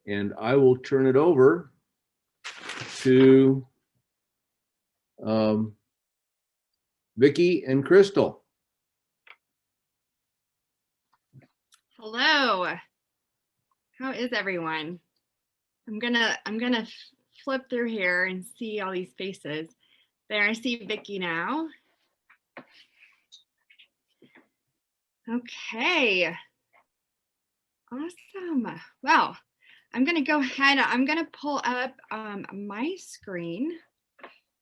And I will turn it over to Vicki and Krystal. Hello. How is everyone? I'm gonna flip through here and see all these faces. There, I see Vicki now. Okay. Awesome. Well, I'm gonna go ahead. I'm gonna pull up my screen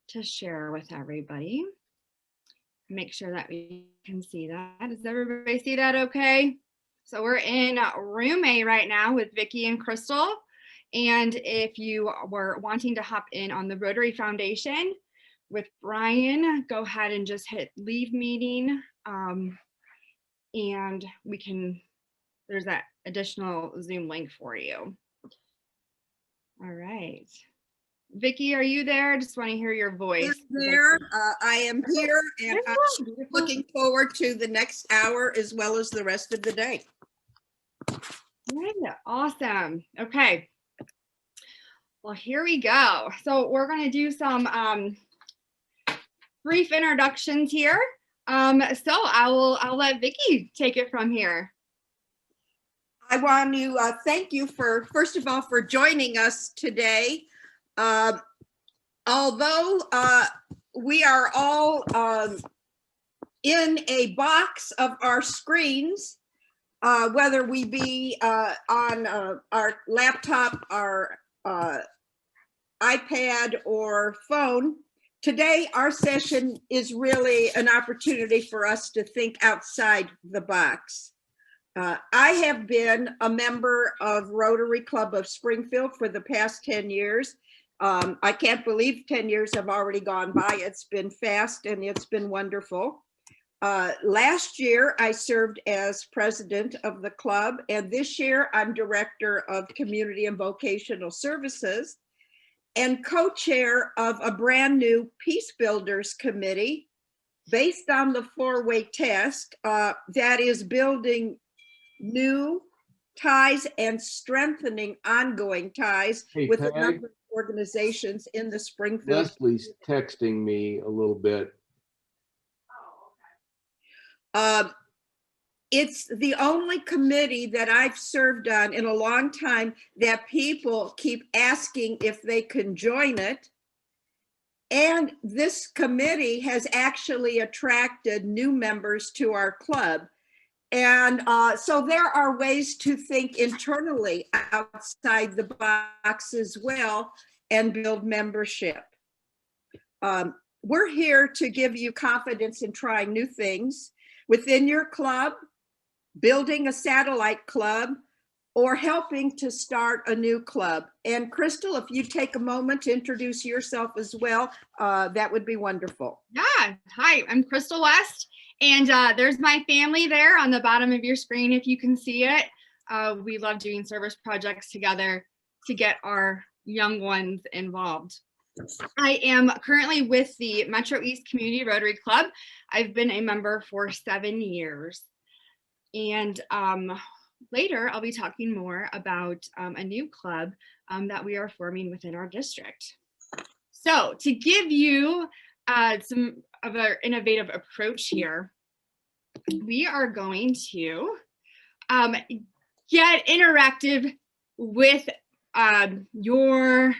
to share with everybody. Make sure that we can see that. Does everybody see that okay? So we're in room A right now with Vicki and Krystal. And if you were wanting to hop in on the Rotary Foundation with Brian, go ahead and just hit leave meeting. And we can, there's that additional Zoom link for you. All right. Vicki, are you there? I just want to hear your voice. I'm there. I am here, and I'm looking forward to the next hour as well as the rest of the day. Right. Awesome. Okay. Well, here we go. So we're going to do some brief introductions here. So I'll let Vicki take it from here. I want to thank you for, first of all, for joining us today. Although we are all in a box of our screens, whether we be on our laptop, our iPad or phone, today our session is really an opportunity for us to think outside the box. I have been a member of Rotary Club of Springfield for the past 10 years. I can't believe 10 years have already gone by. It's been fast and it's been wonderful. Last year, I served as president of the club, and this year I'm director of community and vocational services and co-chair of a brand new Peace Builders Committee based on the 4-way test that is building new ties and strengthening ongoing ties with a number of organizations in the Springfield. Leslie's texting me a little bit. It's the only committee that I've served on in a long time that people keep asking if they can join it. And this committee has actually attracted new members to our club. And so there are ways to think internally outside the box as well and build membership. We're here to give you confidence in trying new things within your club, building a satellite club, or helping to start a new club. And Krystal, if you take a moment to introduce yourself as well, that would be wonderful. Yeah, hi, I'm Krystal West. And there's my family there on the bottom of your screen, if you can see it. We love doing service projects together to get our young ones involved. I am currently with the Metro East Community Rotary Club. I've been a member for 7 years. And later, I'll be talking more about a new club that we are forming within our district. So to give you some of our innovative approach here, we are going to get interactive with your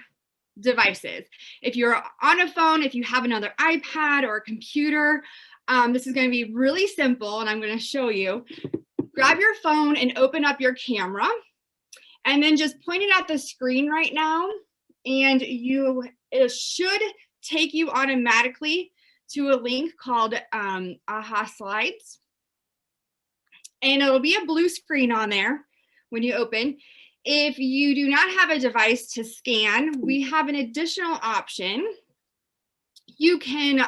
devices. If you're on a phone, if you have another iPad or a computer, this is going to be really simple, and I'm going to show you. Grab your phone and open up your camera, and then just point it at the screen right now, and it should take you automatically to a link called AHA Slides. And it'll be a blue screen on there when you open. If you do not have a device to scan, we have an additional option. You can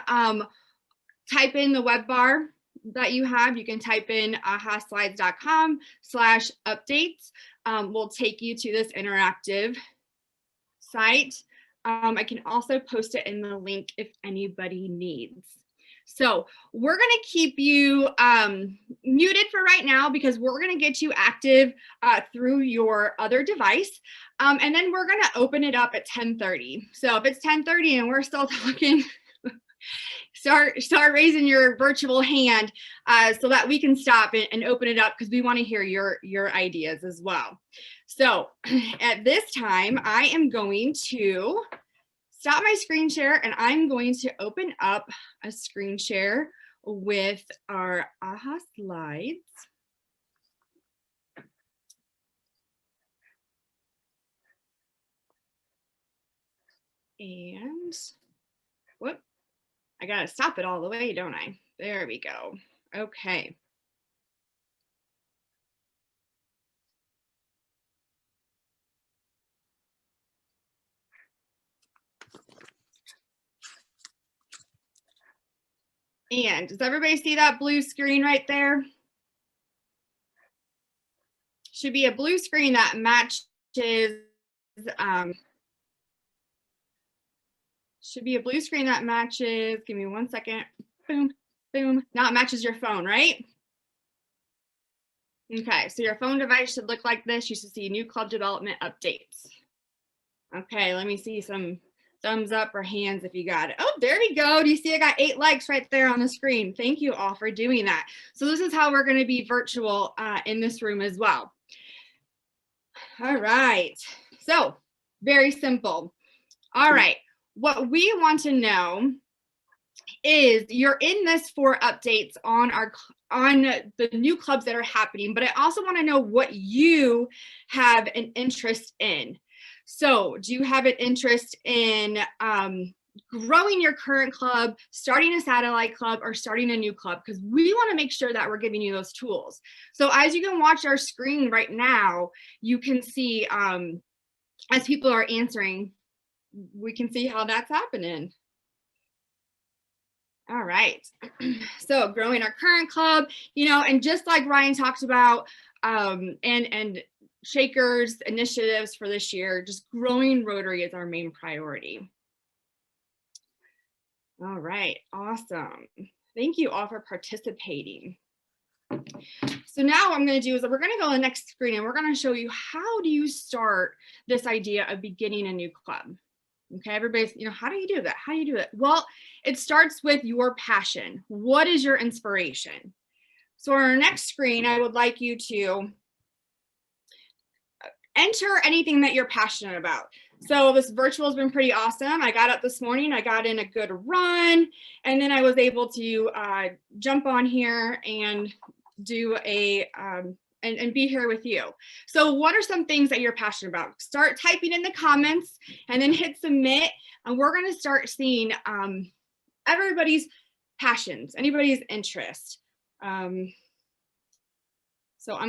type in the web bar that you have. You can type in ahaslides.com/updates. We'll take you to this interactive site. I can also post it in the link if anybody needs. So we're going to keep you muted for right now because we're going to get you active through your other device. And then we're going to open it up at 10:30. So if it's 10:30 and we're still talking, start raising your virtual hand so that we can stop and open it up because we want to hear your ideas as well. So at this time, I am going to stop my screen share and I'm going to open up a screen share with our AHA slides. And whoop, I gotta stop it all the way, don't I? There we go. Okay. And does everybody see that blue screen right there? Should be a blue screen that matches, should be a blue screen that matches, give me 1 second, boom, boom. Now it matches your phone, right? Okay, so your phone device should look like this. You should see new club development updates. Okay, let me see some thumbs up or hands if you got it. Oh, there we go. Do you see I got 8 likes right there on the screen? Thank you all for doing that. So this is how we're going to be virtual in this room as well. All right, so very simple. All right, what we want to know is you're in this for updates on the new clubs that are happening, but I also want to know what you have an interest in. So do you have an interest in growing your current club, starting a satellite club, or starting a new club? Because we want to make sure that we're giving you those tools. So as you can watch our screen right now, you can see as people are answering, we can see how that's happening. All right, so growing our current club, you know, and just like Ryan talked about, and Shaker's initiatives for this year, just growing Rotary is our main priority. All right, awesome. Thank you all for participating. So now what I'm going to do is we're going to go to the next screen and we're going to show you how do you start this idea of beginning a new club. Okay, everybody's, you know, how do you do that? How do you do it? Well, it starts with your passion. What is your inspiration? So on our next screen, I would like you to enter anything that you're passionate about. So this virtual has been pretty awesome. I got up this morning, I got in a good run, and then I was able to jump on here and do a and be here with you. So what are some things that you're passionate about? Start typing in the comments and then hit submit. And we're gonna start seeing everybody's passions, anybody's interest. So I'm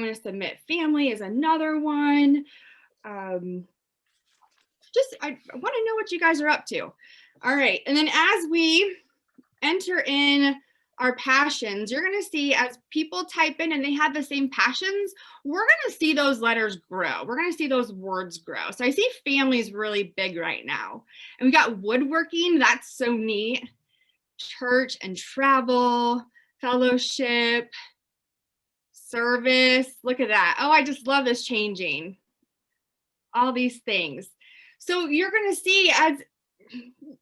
gonna submit family is another one. I wanna know what you guys are up to. All right, and then as we enter in our passions, you're going to see as people type in and they have the same passions, we're going to see those letters grow. We're going to see those words grow. So I see family is really big right now. And we got woodworking. That's so neat. Church and travel, fellowship, service. Look at that. Oh, I just love this changing. All these things. So you're going to see as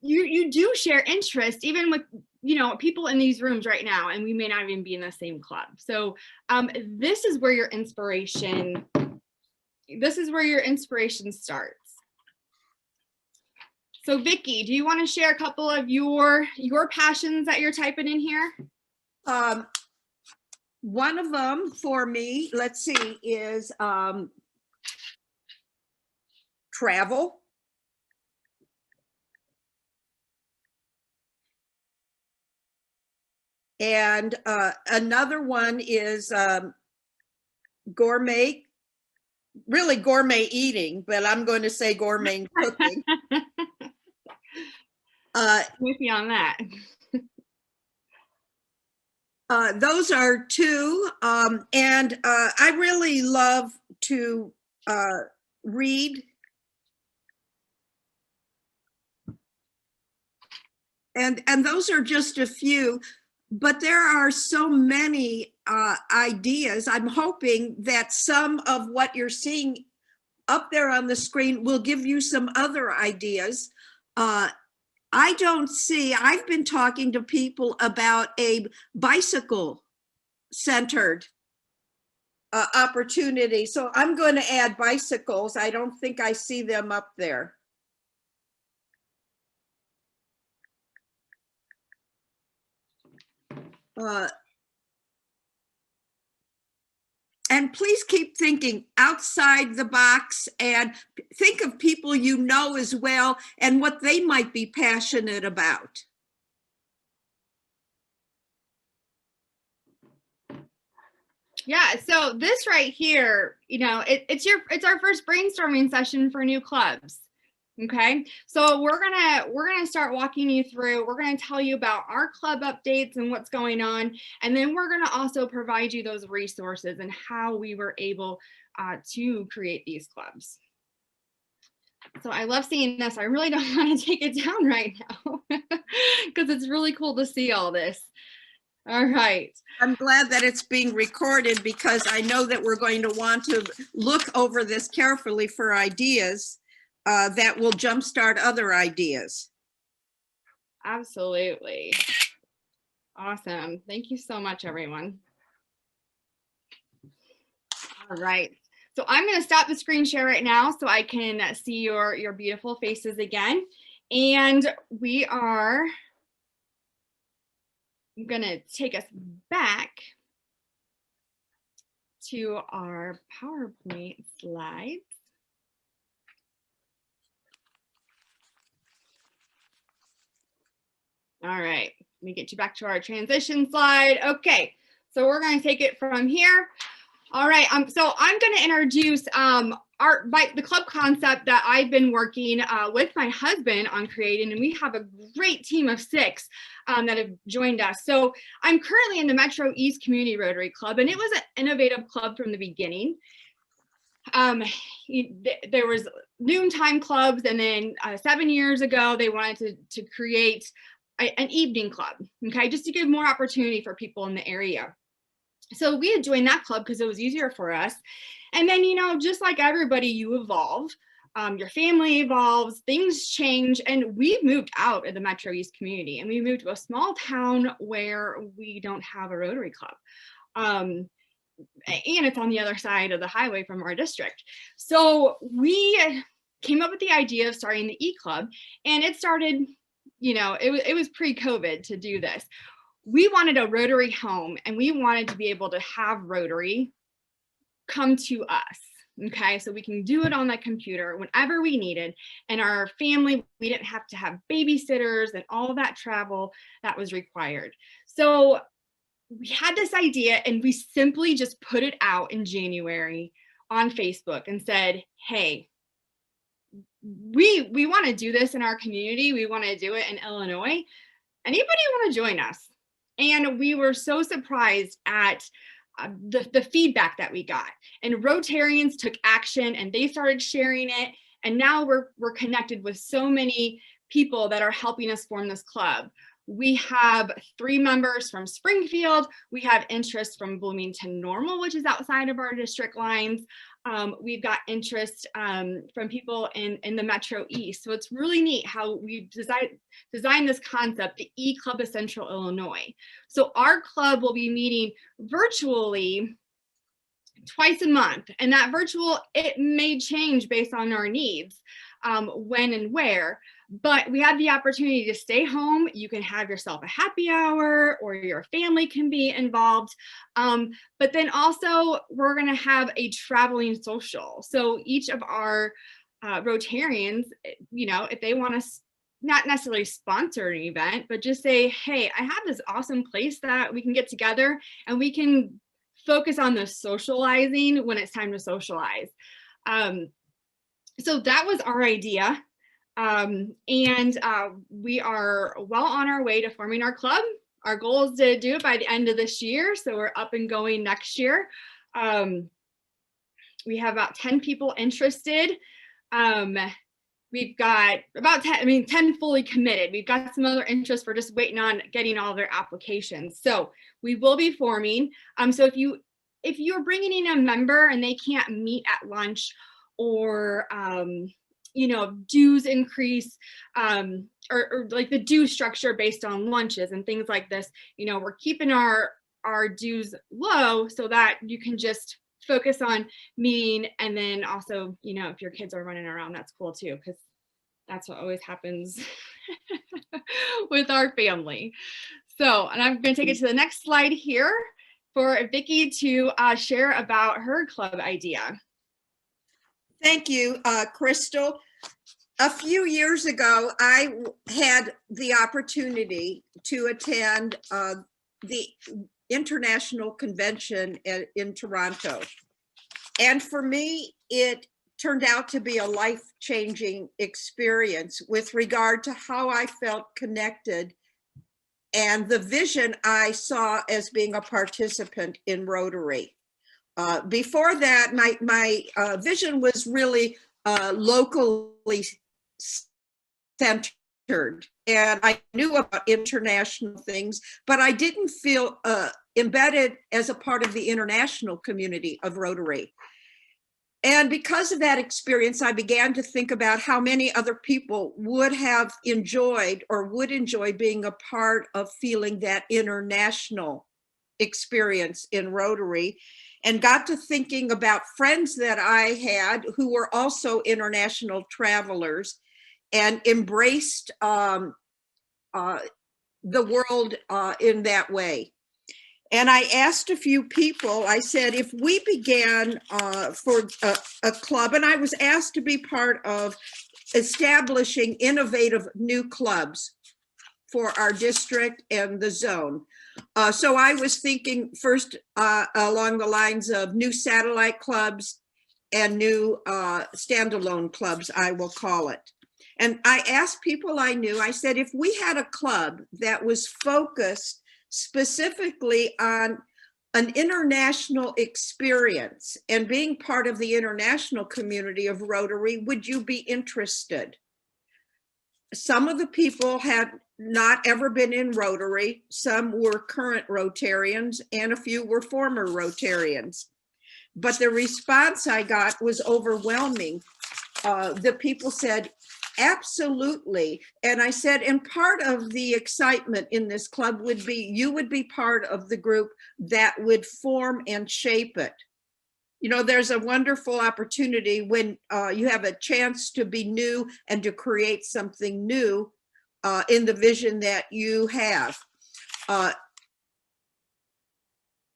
you do share interest even with, you know, people in these rooms right now, and we may not even be in the same club. So this is where your inspiration starts. So Vicki, do you want to share a couple of your passions that you're typing in here? One of them for me, let's see, is travel. And another one is gourmet, really gourmet eating, but I'm going to say gourmet cooking. With me on that. Those are two. And I really love to read. And those are just a few. but there are so many ideas. I'm hoping that some of what you're seeing up there on the screen will give you some other ideas. I've been talking to people about a bicycle centered opportunity. So I'm going to add bicycles. I don't think I see them up there. And please keep thinking outside the box and think of people you know as well and what they might be passionate about. Yeah, so this right here, you know, it's our first brainstorming session for new clubs. Okay, so we're gonna start walking you through. We're gonna tell you about our club updates and what's going on, and then we're gonna also provide you those resources and how we were able to create these clubs. So I love seeing this. I really don't want to take it down right now because it's really cool to see all this. All right. I'm glad that it's being recorded because I know that we're going to want to look over this carefully for ideas that will jumpstart other ideas. Absolutely. Awesome. Thank you so much, everyone. All right. So I'm going to stop the screen share right now so I can see your beautiful faces again. And I'm going to take us back to our PowerPoint slides. All right, let me get you back to our transition slide. Okay, so we're going to take it from here. All right, so I'm going to introduce the club concept that I've been working with my husband on creating, and we have a great team of 6 that have joined us. So I'm currently in the Metro East Community Rotary Club, and it was an innovative club from the beginning. There was noontime clubs, and then 7 years ago, they wanted to create an evening club, okay, just to give more opportunity for people in the area. So we had joined that club because it was easier for us. And then, you know, just like everybody, you evolve, your family evolves, things change, and we moved out of the Metro East community and we moved to a small town where we don't have a Rotary Club. And it's on the other side of the highway from our district. So we came up with the idea of starting the eClub, and it started, you know, it was pre-COVID to do this. We wanted a Rotary home, and we wanted to be able to have Rotary come to us, okay? So we can do it on the computer whenever we needed, and our family, we didn't have to have babysitters and all that travel that was required. So we had this idea, and we simply just put it out in January on Facebook and said, hey, we want to do this in our community. We want to do it in Illinois. Anybody want to join us? And we were so surprised at the feedback that we got. And Rotarians took action, and they started sharing it. And now we're connected with so many people that are helping us form this club. We have 3 members from Springfield. We have interest from Bloomington Normal, which is outside of our district lines. We've got interest from people in the Metro East. So it's really neat how we've designed this concept, the eClub of Central Illinois. So our club will be meeting virtually twice a month. And that virtual, it may change based on our needs, when and where. But we have the opportunity to stay home. You can have yourself a happy hour, or your family can be involved. But then also we're going to have a traveling social. So each of our Rotarians, you know, if they want to not necessarily sponsor an event, but just say, hey, I have this awesome place that we can get together and we can focus on the socializing when it's time to socialize. So that was our idea. We are well on our way to forming our club. Our goal is to do it by the end of this year, so we're up and going next year. We have about 10 people interested. we've got about 10 fully committed. We've got some other interests. We're just waiting on getting all their applications. So we will be forming. So if you're bringing in a member and they can't meet at lunch, or dues increase, or like the due structure based on lunches and things like this, we're keeping our dues low so that you can just focus on meeting. And then also, if your kids are running around, that's cool too, because that's what always happens with our family. So, and I'm going to take it to the next slide here for Vicki to share about her club idea. Thank you, Krystal. A few years ago, I had the opportunity to attend the International Convention in Toronto. And for me, it turned out to be a life-changing experience with regard to how I felt connected and the vision I saw as being a participant in Rotary. Before that, my vision was really locally centered, and I knew about international things, but I didn't feel embedded as a part of the international community of Rotary. And because of that experience, I began to think about how many other people would have enjoyed or would enjoy being a part of feeling that international experience in Rotary, and got to thinking about friends that I had who were also international travelers and embraced the world in that way. And I asked a few people, I said, if we began for a club, and I was asked to be part of establishing innovative new clubs for our district and the zone. So I was thinking first along the lines of new satellite clubs and new standalone clubs, I will call it. And I asked people I knew, I said, if we had a club that was focused specifically on an international experience and being part of the international community of Rotary, would you be interested? Some of the people had not ever been in Rotary. Some were current Rotarians and a few were former Rotarians. But the response I got was overwhelming. The people said, absolutely. And I said, and part of the excitement in this club would be, you would be part of the group that would form and shape it. There's a wonderful opportunity when you have a chance to be new and to create something new in the vision that you have.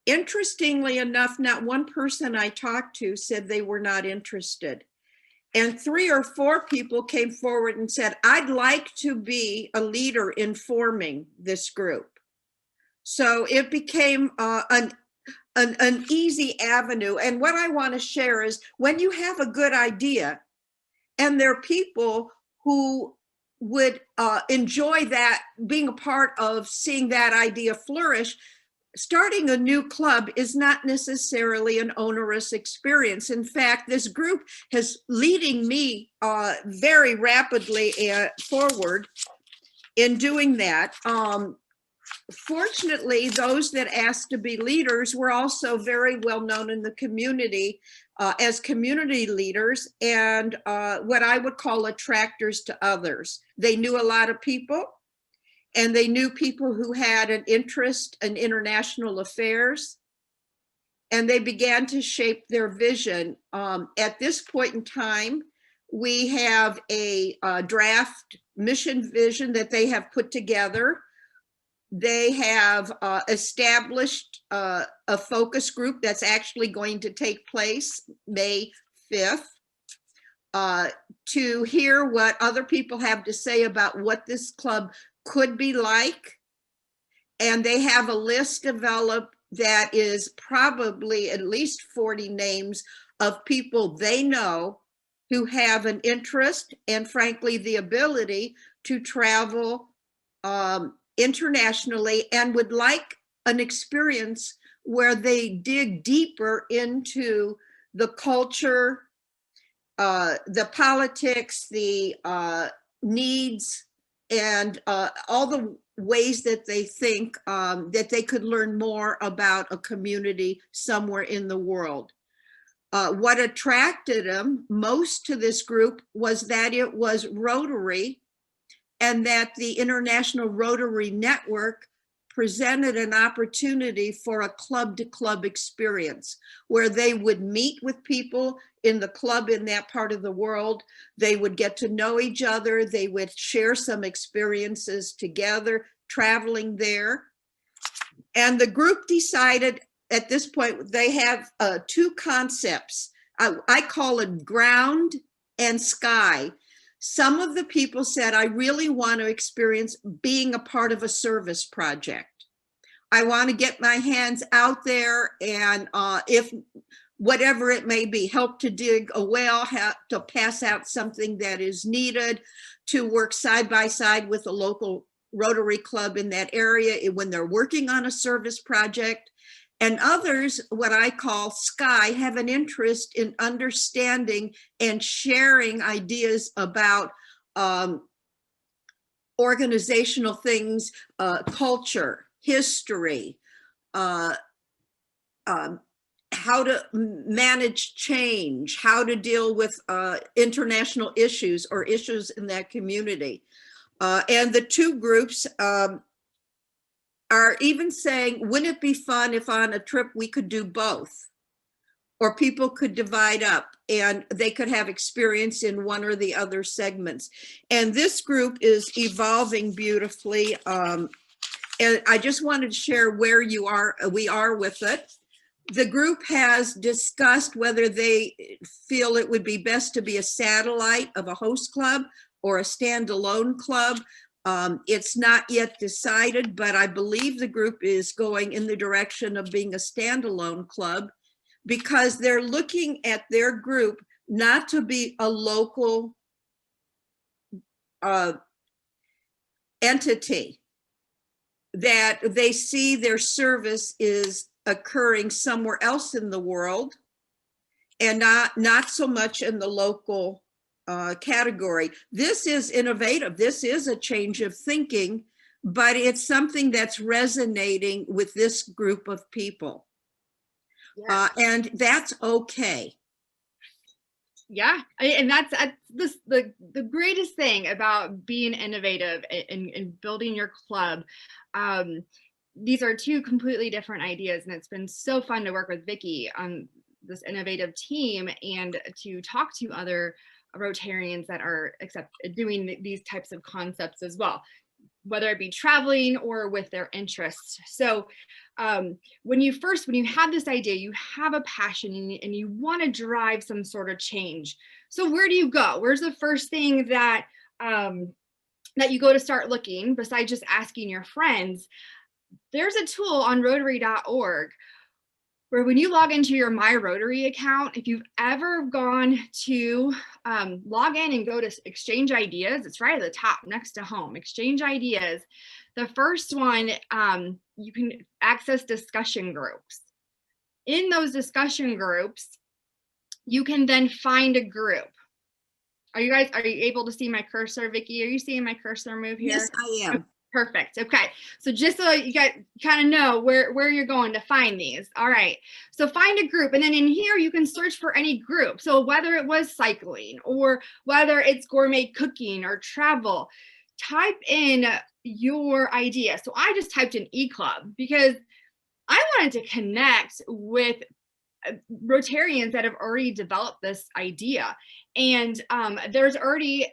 Interestingly enough, not one person I talked to said they were not interested. And 3 or 4 people came forward and said, I'd like to be a leader in forming this group. So it became an easy avenue. And what I want to share is when you have a good idea and there are people who would enjoy that, being a part of seeing that idea flourish, starting a new club is not necessarily an onerous experience. In fact, this group is leading me very rapidly forward in doing that. Fortunately, those that asked to be leaders were also very well known in the community as community leaders and what I would call attractors to others. They knew a lot of people, and they knew people who had an interest in international affairs, and they began to shape their vision. At this point in time, we have a draft mission vision that they have put together. They have established a focus group that's actually going to take place May 5th to hear what other people have to say about what this club could be like. And they have a list developed that is probably at least 40 names of people they know who have an interest and frankly the ability to travel internationally and would like an experience where they dig deeper into the culture the politics, the needs, and all the ways that they think that they could learn more about a community somewhere in the world. What attracted them most to this group was that it was Rotary, and that the International Rotary Network presented an opportunity for a club-to-club experience where they would meet with people in the club in that part of the world. They would get to know each other. They would share some experiences together, traveling there. And the group decided at this point, they have two concepts. I call it ground and sky. Some of the people said, I really want to experience being a part of a service project. I want to get my hands out there and if whatever it may be, help to dig a well, help to pass out something that is needed, to work side by side with a local Rotary club in that area when they're working on a service project. And others, what I call sky, have an interest in understanding and sharing ideas about organizational things, culture, history, how to manage change, how to deal with international issues or issues in that community. And the two groups are even saying, wouldn't it be fun if on a trip we could do both? Or people could divide up and they could have experience in one or the other segments. And this group is evolving beautifully. And I just wanted to share where we are with it. The group has discussed whether they feel it would be best to be a satellite of a host club or a standalone club. It's not yet decided, but I believe the group is going in the direction of being a standalone club because they're looking at their group not to be a local entity, that they see their service is occurring somewhere else in the world and not so much in the local category. This is innovative. This is a change of thinking, but it's something that's resonating with this group of people. Yes. And that's okay. Yeah, and that's the greatest thing about being innovative and building your club. These are two completely different ideas, and it's been so fun to work with Vicki on this innovative team and to talk to other Rotarians that are doing these types of concepts as well, whether it be traveling or with their interests. So when you have this idea, you have a passion and you want to drive some sort of change. So where do you go? Where's the first thing that that you go to start looking besides just asking your friends? There's a tool on Rotary.org where when you log into your My Rotary account, if you've ever gone to log in and go to Exchange Ideas, it's right at the top next to Home, Exchange Ideas. The first one, you can access discussion groups. In those discussion groups, you can then find a group. Are you able to see my cursor, Vicki? Are you seeing my cursor move here? Yes, I am. Perfect. Okay. So just so you guys kind of know where you're going to find these. All right. So find a group, and then in here you can search for any group. So whether it was cycling or whether it's gourmet cooking or travel, type in your idea. So I just typed in eClub because I wanted to connect with Rotarians that have already developed this idea. And there's already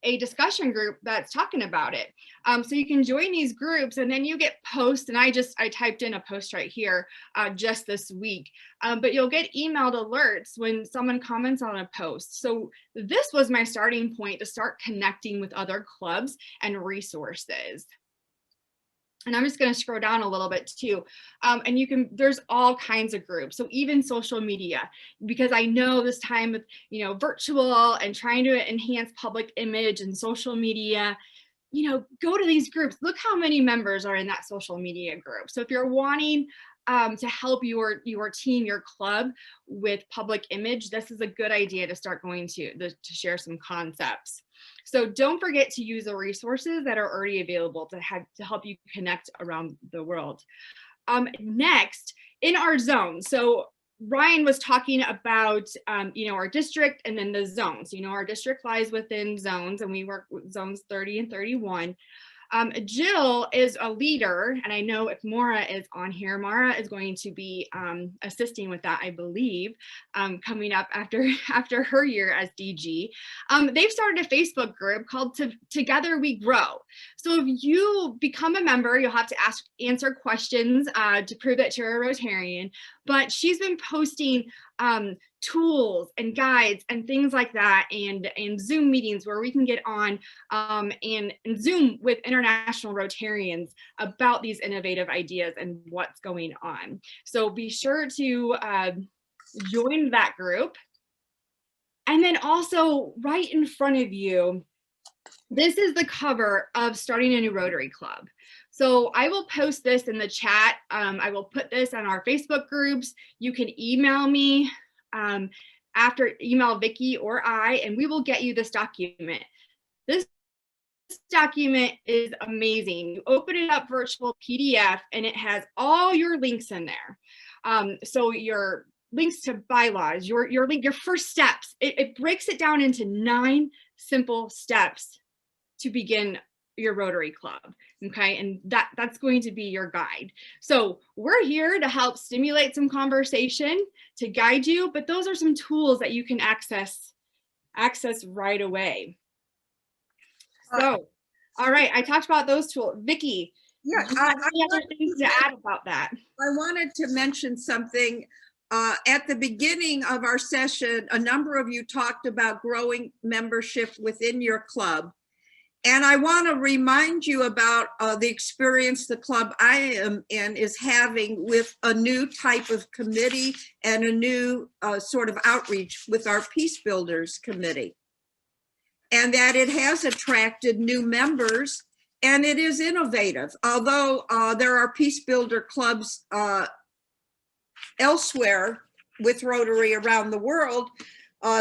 a discussion group that's talking about it. So you can join these groups and then you get posts, and I typed in a post right here just this week, but you'll get emailed alerts when someone comments on a post. So this was my starting point to start connecting with other clubs and resources. And I'm just going to scroll down a little bit too. And there's all kinds of groups. So even social media, because I know this time with, virtual and trying to enhance public image and social media, go to these groups. Look how many members are in that social media group. So if you're wanting to help your team, your club with public image, this is a good idea to start going to share some concepts. So don't forget to use the resources that are already available to help you connect around the world. Next, in our zone, so Ryan was talking about, our district and then the zones. Our district lies within zones, and we work with zones 30 and 31. Jill is a leader, and I know if Maura is on here, Maura is going to be assisting with that, I believe, coming up after her year as DG. They've started a Facebook group called Together We Grow. So if you become a member, you'll have to answer questions to prove that you're a Rotarian, but she's been posting tools and guides and things like that, and Zoom meetings where we can get on and Zoom with international Rotarians about these innovative ideas and what's going on. So be sure to join that group. And then also right in front of you, this is the cover of Starting a New Rotary Club. So I will post this in the chat. I will put this on our Facebook groups. You can email me. Email Vicki or I, and we will get you this document. This document is amazing. You open it up, virtual PDF, and it has all your links in there. So your links to bylaws, your first steps. It breaks it down into 9 simple steps to begin your Rotary Club. Okay, and that's going to be your guide. So we're here to help stimulate some conversation, to guide you, but those are some tools that you can access right away. So, all right, I talked about those tools. Vicki, Yeah, any other things to add about that? I wanted to mention something. At the beginning of our session, a number of you talked about growing membership within your club. And I want to remind you about the experience the club I am in is having with a new type of committee and a new sort of outreach with our Peace Builders Committee. And that it has attracted new members and it is innovative. Although there are Peace Builder clubs elsewhere with Rotary around the world,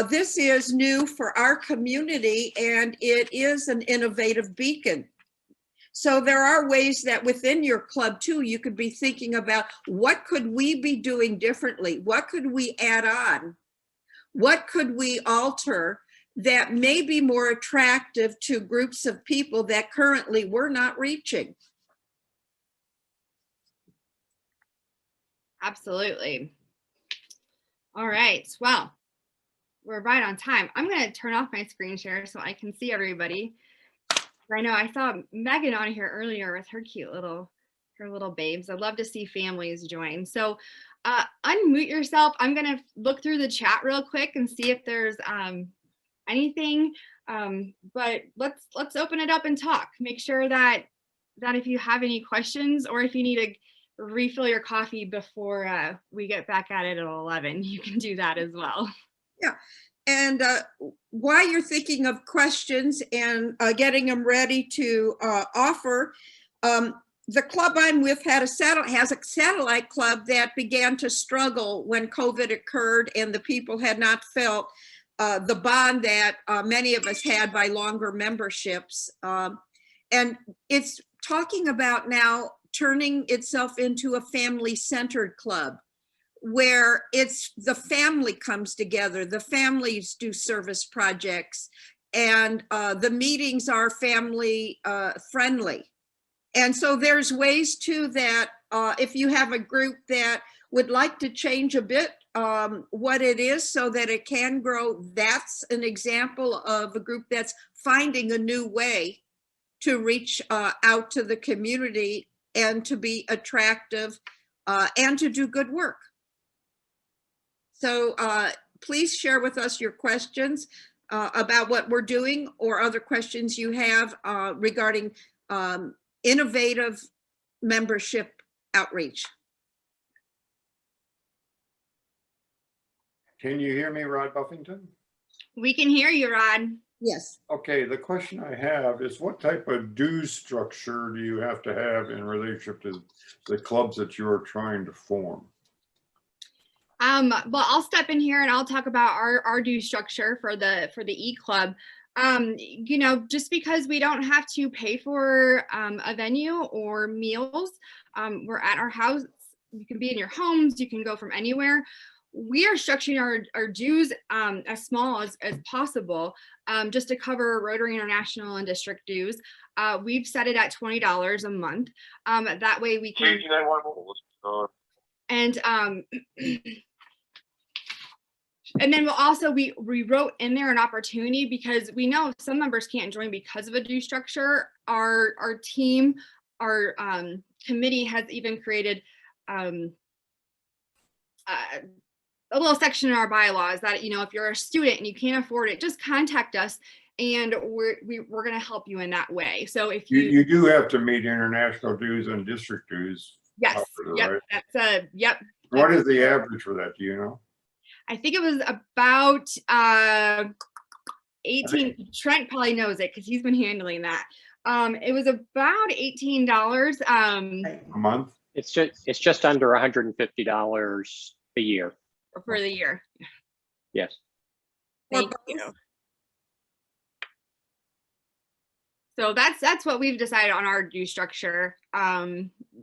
this is new for our community, and it is an innovative beacon. So there are ways that within your club too, you could be thinking about what could we be doing differently? What could we add on? What could we alter that may be more attractive to groups of people that currently we're not reaching? Absolutely. All right, well, we're right on time. I'm going to turn off my screen share so I can see everybody. I know I saw Megan on here earlier with her cute little babes. I'd love to see families join. So unmute yourself. I'm going to look through the chat real quick and see if there's anything. But let's open it up and talk. Make sure that if you have any questions or if you need to refill your coffee before we get back at it at 11, you can do that as well. Yeah, and while you're thinking of questions and getting them ready to offer, the club I'm with has a satellite club that began to struggle when COVID occurred and the people had not felt the bond that many of us had by longer memberships. And it's talking about now turning itself into a family-centered club, where it's the family comes together, the families do service projects, and the meetings are family friendly. And so there's ways too that if you have a group that would like to change a bit what it is so that it can grow, that's an example of a group that's finding a new way to reach out to the community and to be attractive and to do good work. So please share with us your questions about what we're doing or other questions you have regarding innovative membership outreach. Can you hear me, Rod Buffington? We can hear you, Rod. Yes. Okay, the question I have is what type of dues structure do you have to have in relationship to the clubs that you're trying to form? Well, I'll step in here and I'll talk about our due structure for the eClub. You know, just because we don't have to pay for a venue or meals, we're at our house. You can be in your homes. You can go from anywhere. We are structuring our dues as small as possible, just to cover Rotary International and district dues. We've set it at $20 a month. That way we can. And and then we'll also, we wrote in there an opportunity because we know some members can't join because of a due structure. Our team, our committee has even created a little section in our bylaws that, you know, if you're a student and you can't afford it, just contact us and we're going to help you in that way. So if You do have to meet international dues and district dues. yes, yep, right? that's yep. What is the average for that? Do you know? I think it was about 18. Trent probably knows it because he's been handling that. It was about $18 A month? It's just under $150 a year. for the year. Yes. Thank you. So that's what we've decided on our due structure.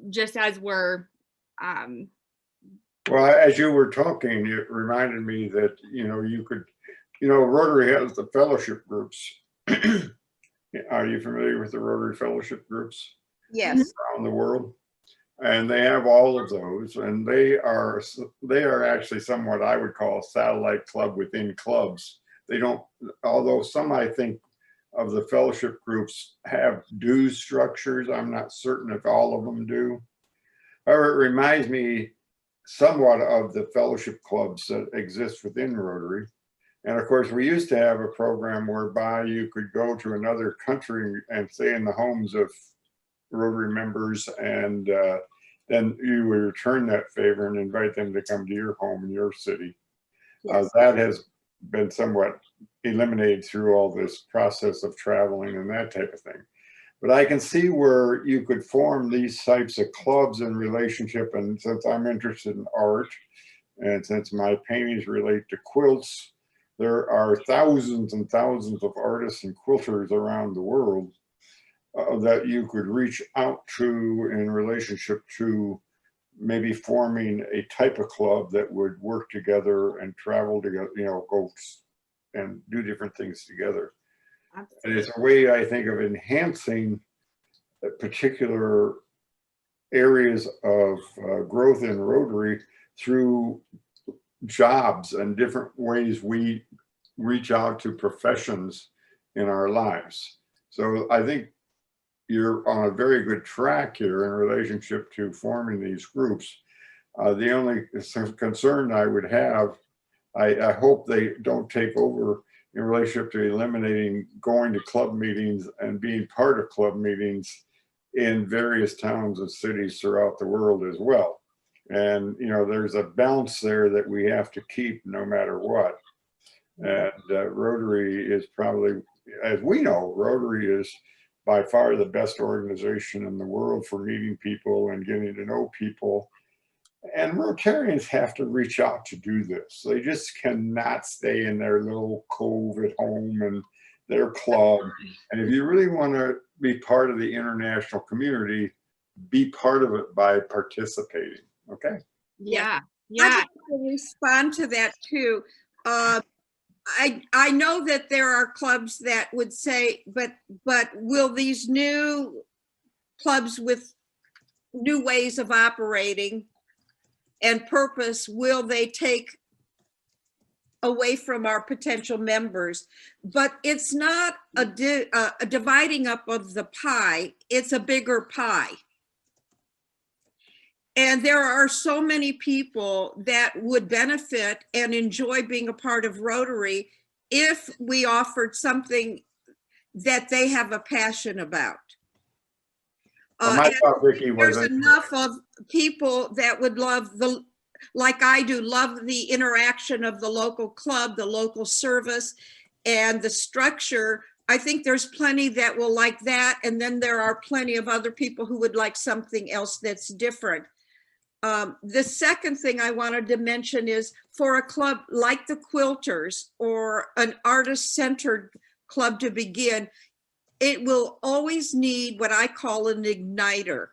Just as we're Well, as you were talking, it reminded me that, you know, you could, you know, Rotary has the fellowship groups. Are you familiar with the Rotary fellowship groups Yes. around the world? And they have all of those, and they are actually somewhat I would call a satellite club within clubs. They don't, although some I think of the fellowship groups have dues structures. I'm not certain if all of them do. However, it reminds me somewhat of the fellowship clubs that exist within Rotary. And of course, we used to have a program whereby you could go to another country and stay in the homes of Rotary members, and then you would return that favor and invite them to come to your home in your city. Yes. That has been somewhat eliminated through all this process of traveling and that type of thing. But I can see where you could form these types of clubs in relationship. And since I'm interested in art, and since my paintings relate to quilts, there are thousands and thousands of artists and quilters around the world that you could reach out to in relationship to maybe forming a type of club that would work together and travel together, you know, go and do different things together. And it's a way, I think, of enhancing particular areas of growth in Rotary through jobs and different ways we reach out to professions in our lives. So I think you're on a very good track here in relationship to forming these groups. The only concern I would have, I hope they don't take over in relationship to eliminating going to club meetings and being part of club meetings in various towns and cities throughout the world as well. And, you know, there's a balance there that we have to keep no matter what. And Rotary is probably, as we know, Rotary is by far the best organization in the world for meeting people and getting to know people. And Rotarians have to reach out to do this. They just cannot stay in their little cove at home and their club. And if you really want to be part of the international community, be part of it by participating. Okay. Yeah. I Yeah. just want to respond to that too. I know that there are clubs that would say, but will these new clubs with new ways of operating and purpose, will they take away from our potential members? But it's not a dividing up of the pie, it's a bigger pie. And there are so many people that would benefit and enjoy being a part of Rotary if we offered something that they have a passion about. Well, my thought, Vicki, was There's enough of people that would love like I do, love the interaction of the local club, the local service. and the structure, I think there's plenty that will like that. And then there are plenty of other people who would like something else that's different. The second thing I wanted to mention is for a club like the Quilters or an artist-centered club to begin, it will always need what I call an igniter.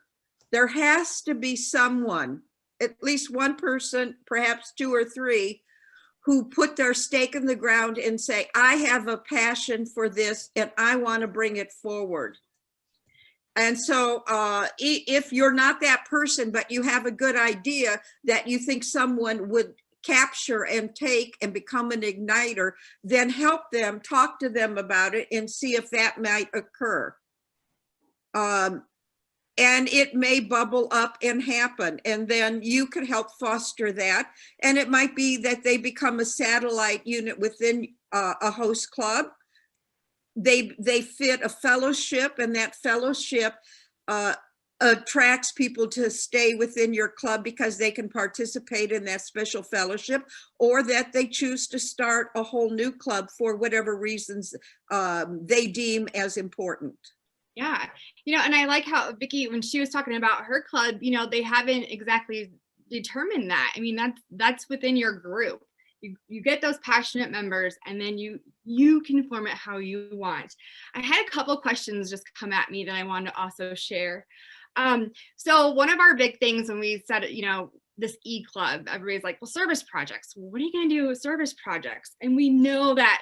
There has to be someone, at least one person, perhaps two or three, who put their stake in the ground and say, I have a passion for this and I want to bring it forward. And so if you're not that person, but you have a good idea that you think someone would capture and take and become an igniter, then help them, talk to them about it and see if that might occur. And it may bubble up and happen, and then you could help foster that. And it might be that they become a satellite unit within a host club. They fit a fellowship, and that fellowship attracts people to stay within your club because they can participate in that special fellowship, or that they choose to start a whole new club for whatever reasons they deem as important. Yeah, and I like how Vicki, when she was talking about her club, they haven't exactly determined that. I mean, that's within your group. You get those passionate members, and then you can form it how you want. I had a couple questions just come at me that I wanted to also share. So one of our big things when we said, this eClub, everybody's like, well, service projects. Well, what are you going to do with service projects? And we know that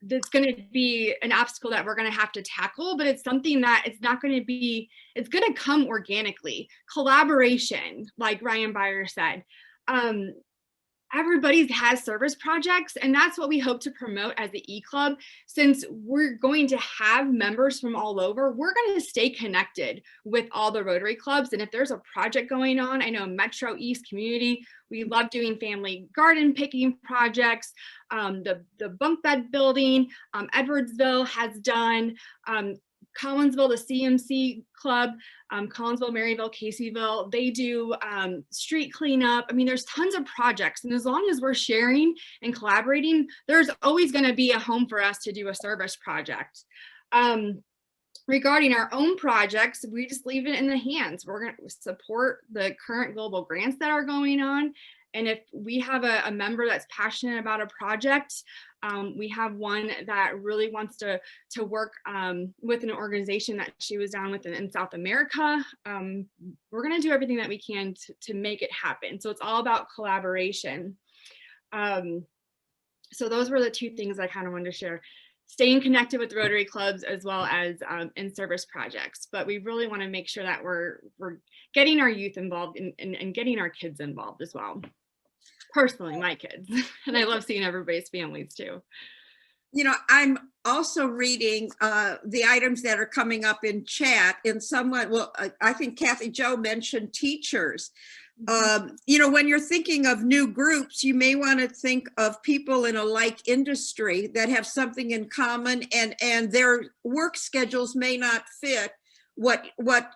that's going to be an obstacle that we're going to have to tackle, but it's something that it's going to come organically. Collaboration, like Ryan Beyer said. Everybody has service projects, and that's what we hope to promote as the eClub. Since we're going to have members from all over, we're going to stay connected with all the Rotary clubs. And if there's a project going on, I know Metro East Community, we love doing family garden picking projects. The bunk bed building, Edwardsville has done. Collinsville, the CMC Club, Collinsville, Maryville, Caseyville, they do street cleanup. I mean, there's tons of projects. And as long as we're sharing and collaborating, there's always going to be a home for us to do a service project. Regarding our own projects, we just leave it in the hands. We're going to support the current global grants that are going on. And if we have a member that's passionate about a project, we have one that really wants to work with an organization that she was down with in South America. We're going to do everything that we can to make it happen. So it's all about collaboration. So those were the two things I kind of wanted to share. Staying connected with Rotary clubs as well as in service projects. But we really want to make sure that we're getting our youth involved and getting our kids involved as well. Personally, my kids, and I love seeing everybody's families too. I'm also reading the items that are coming up in chat, and I think Kathy Jo mentioned teachers. When you're thinking of new groups, you may want to think of people in a like industry that have something in common, and their work schedules may not fit what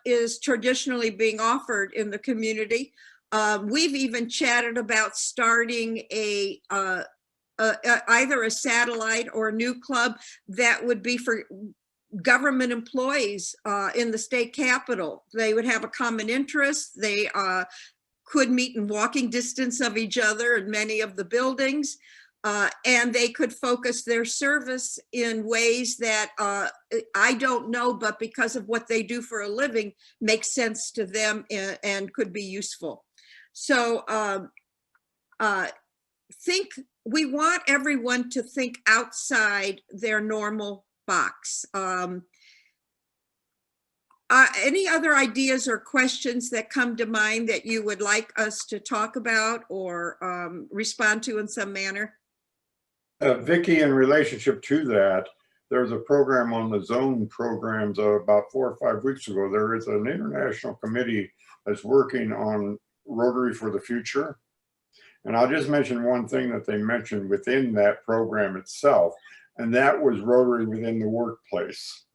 is traditionally being offered in the community. We've even chatted about starting either a satellite or a new club that would be for government employees in the state capitol. They would have a common interest. They could meet in walking distance of each other in many of the buildings, and they could focus their service in ways that I don't know, but because of what they do for a living, makes sense to them and could be useful. So we want everyone to think outside their normal box. Any other ideas or questions that come to mind that you would like us to talk about or respond to in some manner? Vicki, in relationship to that, there's a program on the zone programs about 4 or 5 weeks ago. There is an international committee that's working on Rotary for the Future. And I'll just mention one thing that they mentioned within that program itself, and that was Rotary within the workplace.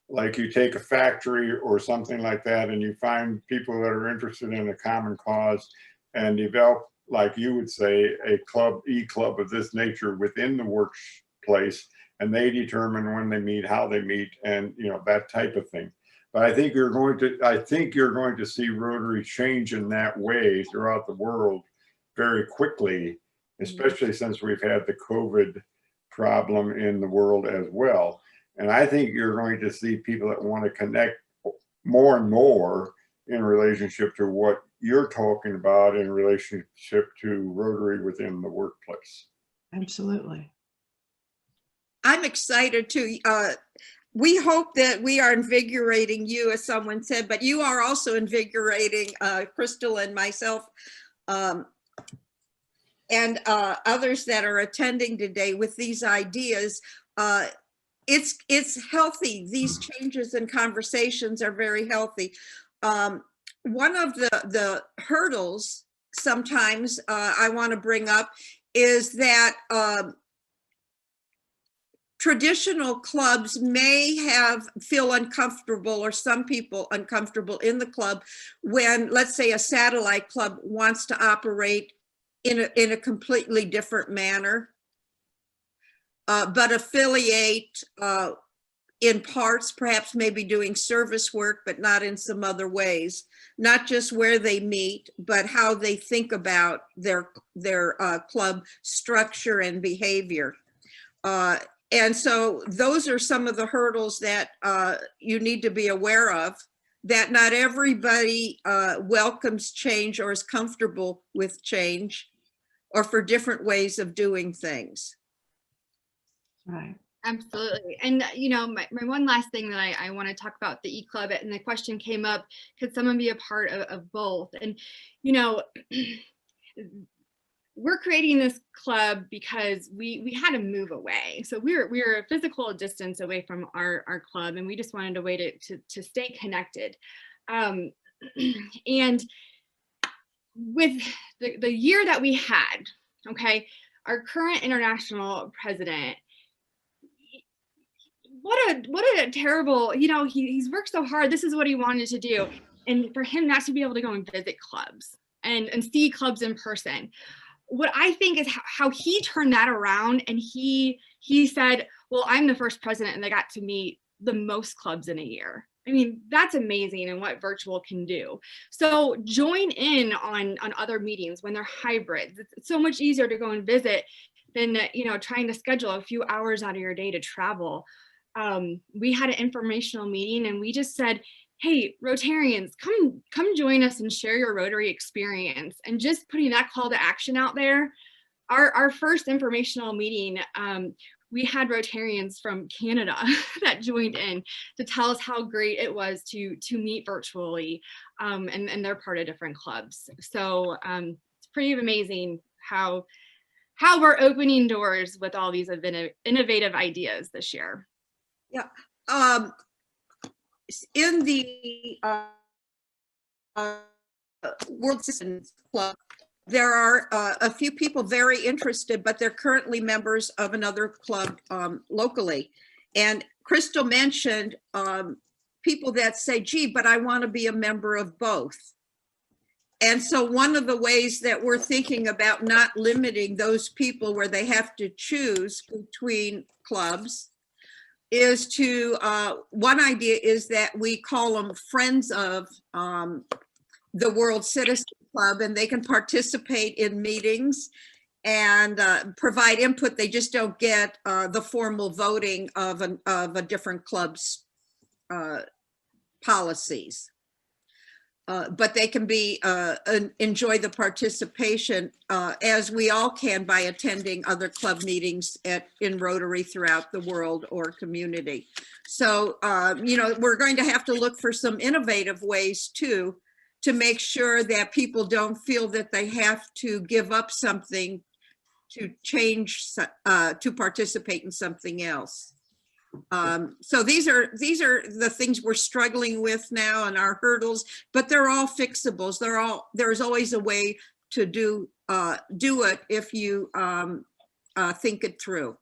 Like you take a factory or something like that and you find people that are interested in a common cause and develop, like you would say, a club, eClub of this nature within the workplace, and they determine when they meet, how they meet, and that type of thing. But I think you're going to see Rotary change in that way throughout the world very quickly, especially since we've had the COVID problem in the world as well. And I think you're going to see people that want to connect more and more in relationship to what you're talking about in relationship to Rotary within the workplace. Absolutely. I'm excited too. We hope that we are invigorating you, as someone said, but you are also invigorating Krystal and myself and others that are attending today with these ideas. It's healthy. These changes and conversations are very healthy. One of the hurdles sometimes I want to bring up is that traditional clubs may feel uncomfortable, or some people uncomfortable in the club when, let's say, a satellite club wants to operate in a completely different manner, but affiliate in parts, perhaps maybe doing service work, but not in some other ways, not just where they meet, but how they think about their club structure and behavior. And so those are some of the hurdles that you need to be aware of, that not everybody welcomes change or is comfortable with change, or for different ways of doing things. Right. Absolutely. And, my one last thing that I want to talk about the eClub, and the question came up, could someone be a part of both? And, we're creating this club because we had to move away. So we're a physical distance away from our club, and we just wanted a way to stay connected. And with the year that we had, okay, our current international president, what a terrible, he's worked so hard. This is what he wanted to do. And for him not to be able to go and visit clubs and see clubs in person. What I think is how he turned that around, and he said, well, I'm the first president and I got to meet the most clubs in a year. I mean, that's amazing, and what virtual can do. So join in on other meetings when they're hybrids. It's so much easier to go and visit than trying to schedule a few hours out of your day to travel. We had an informational meeting, and we just said, hey, Rotarians, come join us and share your Rotary experience. And just putting that call to action out there. Our first informational meeting, we had Rotarians from Canada that joined in to tell us how great it was to meet virtually, and they're part of different clubs. So it's pretty amazing how we're opening doors with all these innovative ideas this year. Yeah. In the World Citizens Club, there are a few people very interested, but they're currently members of another club locally. And Krystal mentioned people that say, gee, but I want to be a member of both. And so one of the ways that we're thinking about not limiting those people where they have to choose between clubs is to, one idea is that we call them friends of the World Citizen Club, and they can participate in meetings and provide input. They just don't get the formal voting of a different club's policies. But they can be enjoy the participation as we all can by attending other club meetings in Rotary throughout the world or community. So, we're going to have to look for some innovative ways too, to make sure that people don't feel that they have to give up something to change, to participate in something else. So these are the things we're struggling with now and our hurdles, but they're all fixables. There's always a way to do it if you think it through.